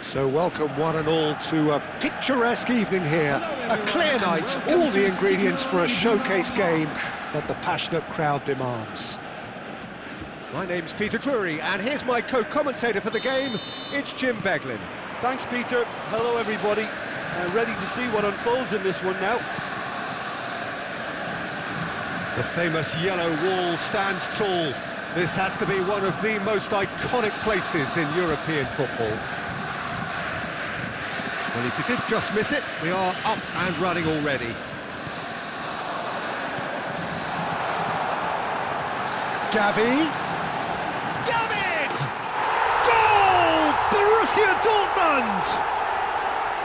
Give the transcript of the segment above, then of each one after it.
So welcome one and all to a picturesque evening here. A clear night, all the ingredients for a showcase game that the passionate crowd demands. My name's Peter Drury, and here's my co-commentator for the game, it's Jim Beglin. Thanks, Peter. Hello, everybody. Ready to see what unfolds in this one now. The famous yellow wall stands tall. This has to be one of the most iconic places in European football. Well, if you did just miss it, we are up and running already. Gavi. David! Goal! Borussia Dortmund!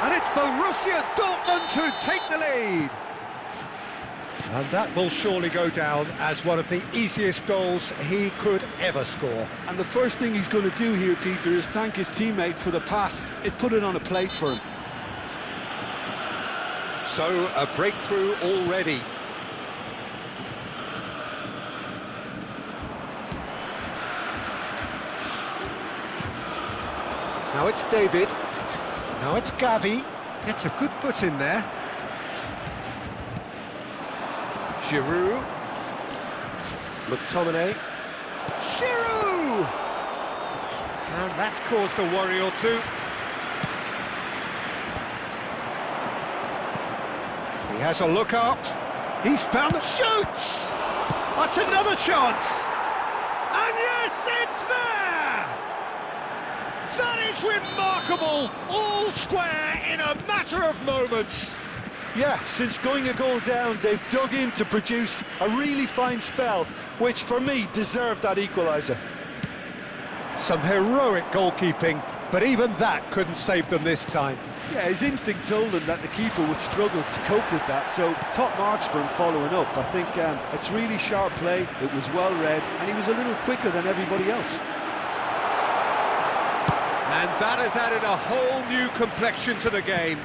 And it's Borussia Dortmund who take the lead. And that will surely go down as one of the easiest goals he could ever score. And the first thing he's going to do here, Peter, is thank his teammate for the pass. It put it on a plate for him. So, a breakthrough already. Now it's David. Now it's Gavi. Gets a good foot in there. Giroud. McTominay. Giroud! And that's caused a worry or two. He has a look up. He's found the shoots! That's another chance! And yes, it's there! That is remarkable! All square in a matter of moments. Yeah, since going a goal down, they've dug in to produce a really fine spell, which for me deserved that equaliser. Some heroic goalkeeping, but even that couldn't save them this time. Yeah, his instinct told him that the keeper would struggle to cope with that, so top marks for him following up. I think it's really sharp play, it was well read, and he was a little quicker than everybody else. And that has added a whole new complexion to the game.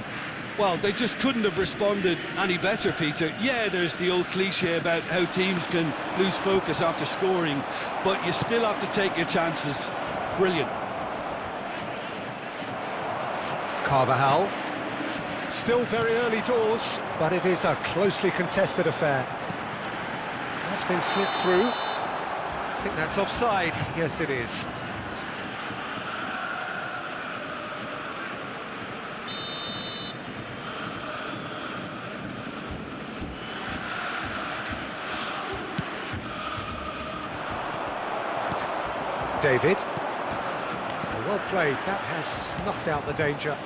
Well, they just couldn't have responded any better, Peter. Yeah, there's the old cliche about how teams can lose focus after scoring, but you still have to take your chances. Brilliant. Carvajal. Still very early doors, but it is a closely contested affair. That's been slipped through. I think that's offside. Yes, it is. David. Well played, that has snuffed out the danger.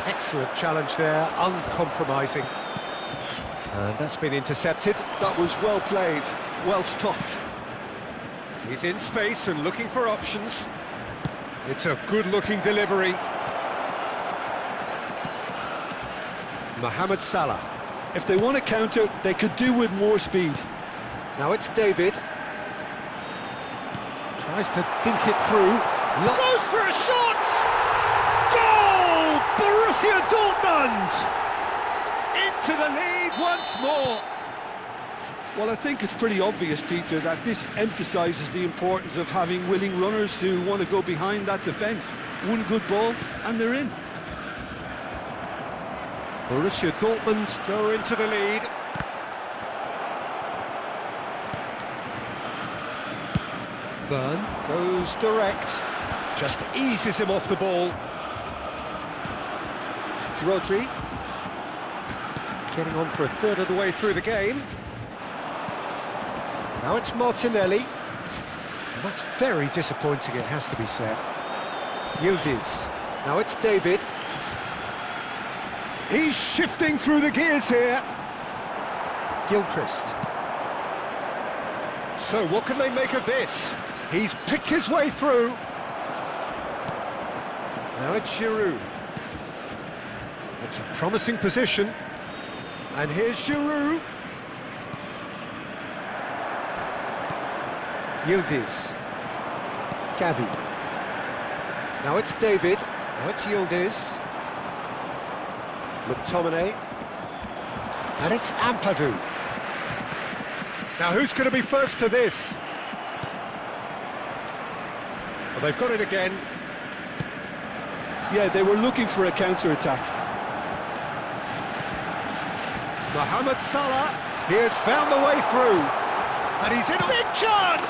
Excellent challenge there, uncompromising. And that's been intercepted. That was well played, well stopped. He's in space and looking for options. It's a good-looking delivery. Mohamed Salah. If they want to counter, they could do with more speed. Now it's David. Tries to dink it through. Goes for a shot! Goal! Borussia Dortmund! Into the lead once more. Well, I think it's pretty obvious, Peter, that this emphasises the importance of having willing runners who want to go behind that defence. One good ball, and they're in. Borussia Dortmund go into the lead. Byrne goes direct, just eases him off the ball. Rodri, getting on for a third of the way through the game. Now it's Martinelli. And that's very disappointing, it has to be said. Yildiz. Now it's David. He's shifting through the gears here. Gilchrist. So what can they make of this? He's picked his way through. Now it's Giroud. It's a promising position. And here's Giroud. Yildiz. Gavi. Now it's David. Now it's Yildiz. McTominay. And it's Ampadu. Now who's going to be first to this? Well, they've got it again. Yeah, they were looking for a counter-attack. Mohamed Salah, he has found the way through. And he's in a big chance!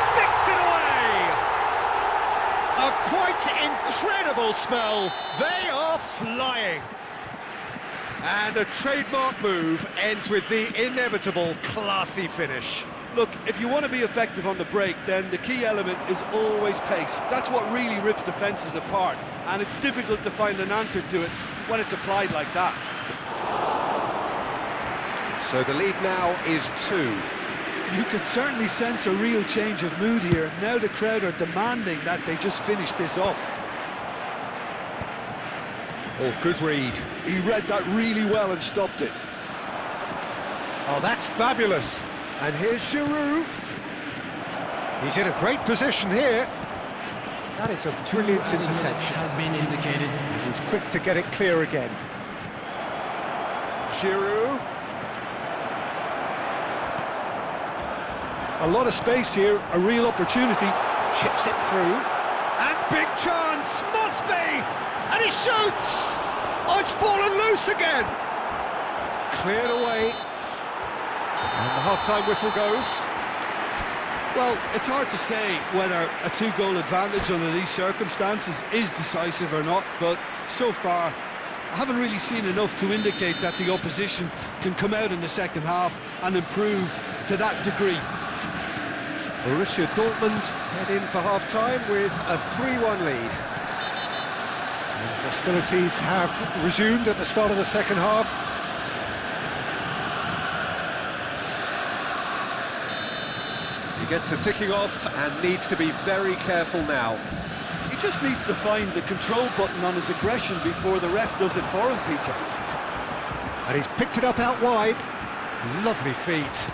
Sticks it away! A quite incredible spell. They are flying. And a trademark move ends with the inevitable classy finish. Look, if you want to be effective on the break, then the key element is always pace. That's what really rips defences apart, and it's difficult to find an answer to it when it's applied like that. So the lead now is 2. You can certainly sense a real change of mood here. Now the crowd are demanding that they just finish this off. Oh, good read. He read that really well and stopped it. Oh, that's fabulous. And here's Giroud. He's in a great position here. That is a brilliant interception. Has been indicated. And he's quick to get it clear again. Giroud. A lot of space here, a real opportunity. Chips it through. And big chance, must be! And he shoots! Oh, it's fallen loose again! Cleared away. And the half-time whistle goes. Well, it's hard to say whether a 2-goal advantage under these circumstances is decisive or not, but so far I haven't really seen enough to indicate that the opposition can come out in the second half and improve to that degree. Borussia Dortmund head in for half-time with a 3-1 lead. And hostilities have resumed at the start of the second half. He gets a ticking off and needs to be very careful now. He just needs to find the control button on his aggression before the ref does it for him, Peter. And he's picked it up out wide. Lovely feet.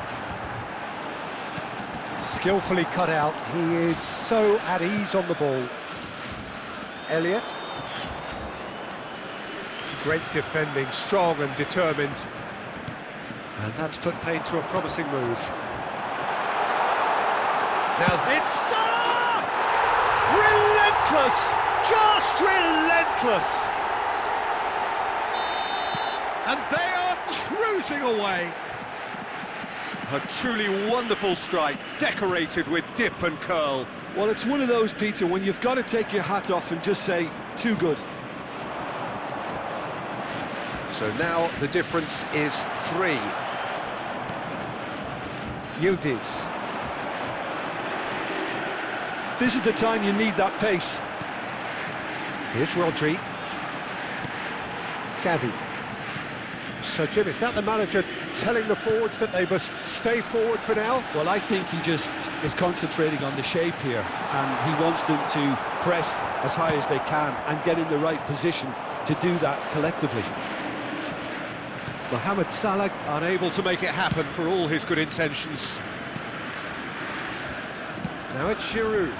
Skillfully cut out. He is so at ease on the ball. Elliott. Great defending, strong and determined. And that's put paid to a promising move. Now it's Salah! Relentless! Just relentless! And they are cruising away. A truly wonderful strike, decorated with dip and curl. Well, it's one of those, Peter, when you've got to take your hat off and just say, too good. So now the difference is 3. Yildiz. This is the time you need that pace. Here's Rodri. Gavi. So, Jim, is that the manager telling the forwards that they must stay forward for now? Well, I think he just is concentrating on the shape here, and he wants them to press as high as they can and get in the right position to do that collectively. Mohamed Salah unable to make it happen for all his good intentions. Now it's Giroud.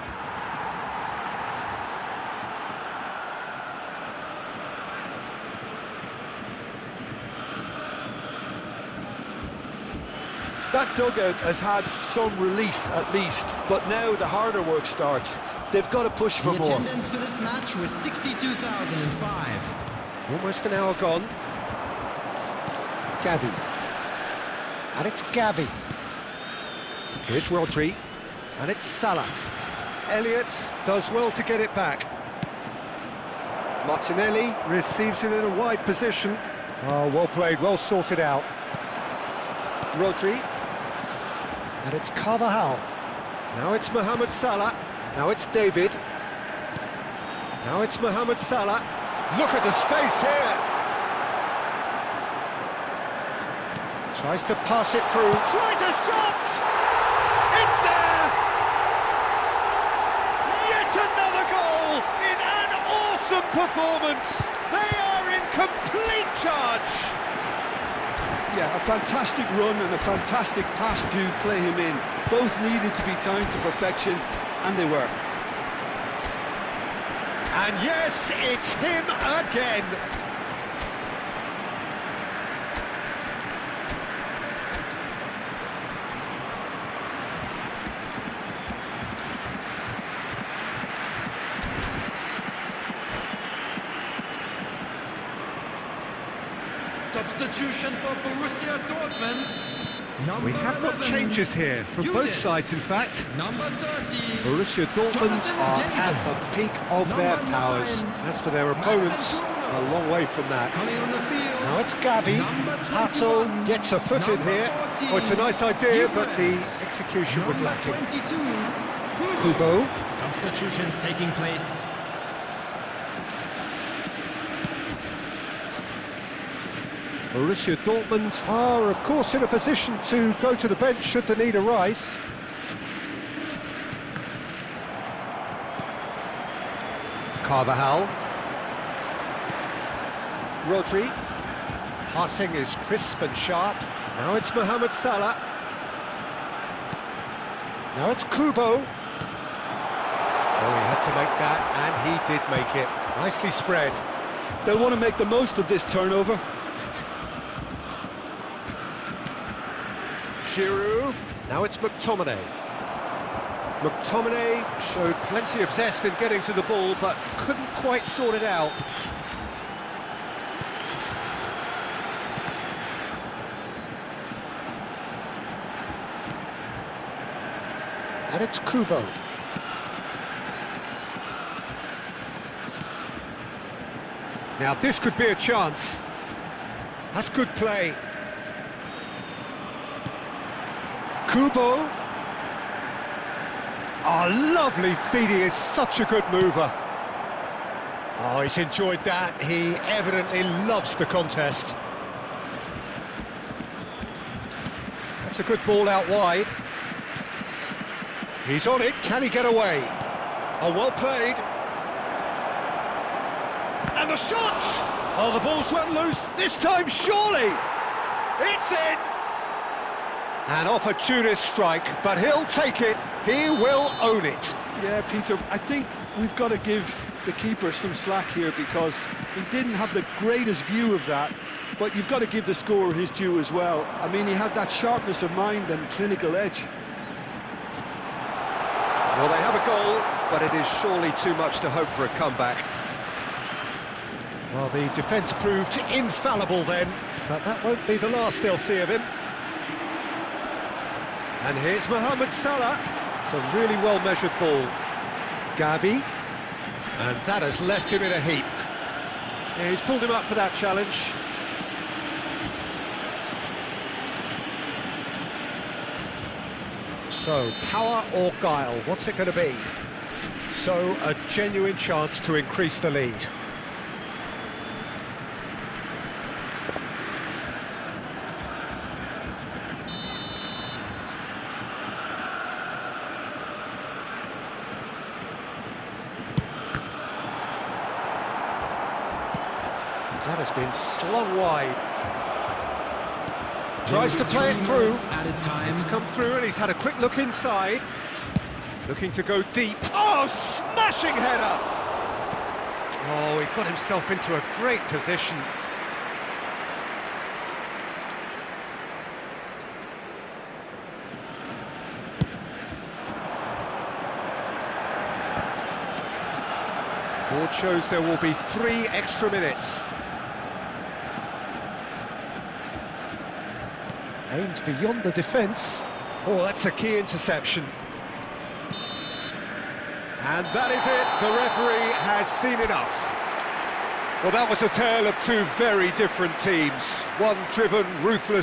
That dugout has had some relief at least, but now the harder work starts. They've got to push for The more. attendance for this match was 62,005. Almost an hour gone. Gavi. And it's Gavi. Here's Rodri. And it's Salah. Elliott does well to get it back. Martinelli receives it in a wide position. Oh, well played, well sorted out. Rodri. And it's Carvajal. Now it's Mohamed Salah. Now it's David. Now it's Mohamed Salah. Look at the space here. Tries to pass it through. Tries a shot! It's there! Yet another goal in an awesome performance. They are in complete charge. Yeah, a fantastic run and a fantastic pass to play him in. Both needed to be timed to perfection, and they were. And yes, it's him again. Substitution for Borussia Dortmund. Number We have got 11, changes here from both Judas. sides, in fact. Number 30. Borussia Dortmund Jonathan are David. at the peak of their Number powers. 9, As for their opponents, Bruno. a long way from that. Coming on the field. Now it's Gavi. Number Pato 21. gets a foot in Number here. 14, Oh, it's a nice idea, but the Judas. execution was Number lacking. 22. Kubo. Substitutions taking place. Borussia Dortmund are, of course, in a position to go to the bench should the need arise. Carvajal. Rodri. Passing is crisp and sharp. Now it's Mohamed Salah. Now it's Kubo. Oh, he had to make that, and he did make it. Nicely spread. They'll want to make the most of this turnover. Giroud. Now it's McTominay. McTominay showed plenty of zest in getting to the ball, but couldn't quite sort it out. And it's Kubo. Now this could be a chance. That's good play. Kubo. Oh, lovely feed, he is such a good mover. Oh, he's enjoyed that. He evidently loves the contest. That's a good ball out wide. He's on it, can he get away? Oh, well played. And the shot! Oh, the ball's run loose, this time surely! It's in! An opportunist strike, but he'll take it, he will own it. Yeah, Peter, I think we've got to give the keeper some slack here because he didn't have the greatest view of that, but you've got to give the scorer his due as well. I mean, he had that sharpness of mind and clinical edge. Well, they have a goal, but it is surely too much to hope for a comeback. Well, the defence proved infallible then, but that won't be the last they'll see of him. And here's Mohamed Salah. It's a really well-measured ball. Gavi. And that has left him in a heap. Yeah, he's pulled him up for that challenge. So, power or guile, what's it going to be? So, a genuine chance to increase the lead. That has been slung wide. Tries to play it through. It's come through and he's had a quick look inside. Looking to go deep. Oh, smashing header! Oh, he got himself into a great position. Board shows there will be 3 extra minutes. Aims beyond the defence. Oh, that's a key interception. And that is it, the referee has seen enough. Well, that was a tale of 2 very different teams. One driven, ruthless.